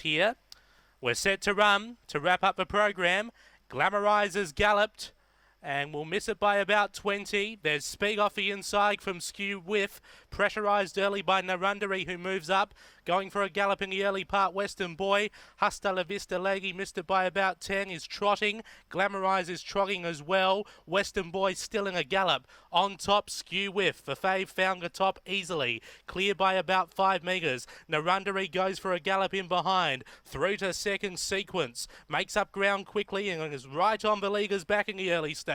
here. We're set to run to wrap up the program. GLAMOURISE has galloped and will miss it by about 20. There's speed off the inside from SKEW WHIFF, pressurised early by NURUNDERI, who moves up, going for a gallop in the early part. Western Boy, HASTALAVISTA Lady missed it by about 10, is trotting. GLAMOURISE is trotting as well. Western Boy still in a gallop. On top, SKEW WHIFF. The fave found the top easily, clear by about 5 metres. NURUNDERI goes for a gallop in behind, through to second sequence, makes up ground quickly and is right on the leaguer's back in the early stages.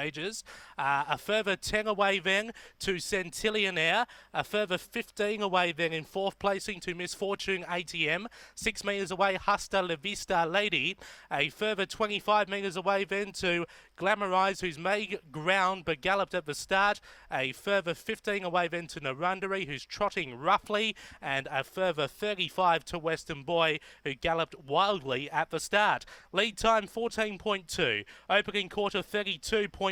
A further 10 away then to CENTILLIONAIRE, a further 15 away then in fourth placing to Misfortune ATM, 6 metres away HASTALAVISTA Lady, a further 25 metres away then to GLAMOURISE, who's made ground but galloped at the start, a further 15 away then to NURUNDERI, who's trotting roughly, and a further 35 to Western Boy, who galloped wildly at the start. Lead time 14.2, opening quarter 32.4.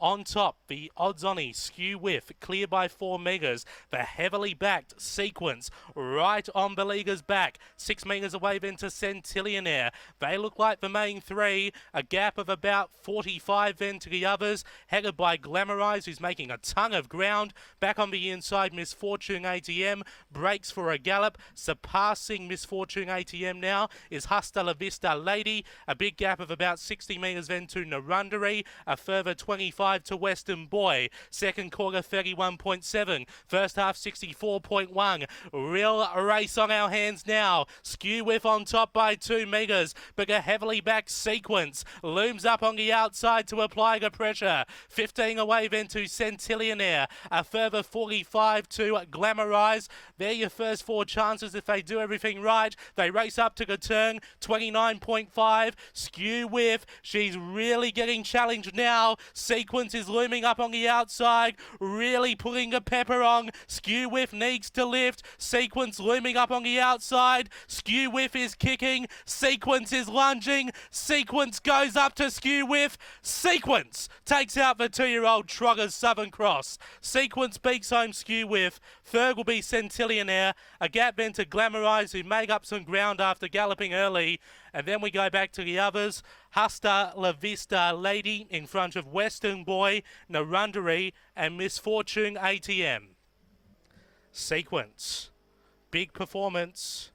On top, the odds-on SKEW WHIFF, clear by 4 metres. The heavily backed sequence right on the leaguer's back, 6 metres away then to CENTILLIONAIRE. They look like the main three, a gap of about 45 then to the others, headed by GLAMOURISE, who's making a ton of ground. Back on the inside, Misfortune ATM breaks for a gallop. Surpassing Misfortune ATM now is HASTALAVISTA Lady, a big gap of about 60 metres then to NURUNDERI, a further 25 to Western Boy. Second quarter 31.7, first half 64.1. Real race on our hands now. SKEW WHIFF on top by 2 metres, but a heavily backed sequence looms up on the outside to apply the pressure. 15 away then to CENTILLIONAIRE, a further 45 to GLAMOURISE. They're your first 4 chances if they do everything right. They race up to the turn, 29.5. SKEW WHIFF, she's really getting challenged now. Sequence is looming up on the outside, really putting the pepper on. SKEW WHIFF needs to lift. Sequence looming up on the outside. SKEW WHIFF is kicking. Sequence is lunging. Sequence goes up to SKEW WHIFF. Sequence takes out the 2-year-old Trotters Southern Cross. Sequence beats home SKEW WHIFF. Third will be CENTILLIONAIRE. A gap then to GLAMOURISE, who made up some ground after galloping early. And then we go back to the others. HASTALAVISTA Lady in front of Western Boy, NURUNDERI, and Misfortune ATM. Sequence. Big performance.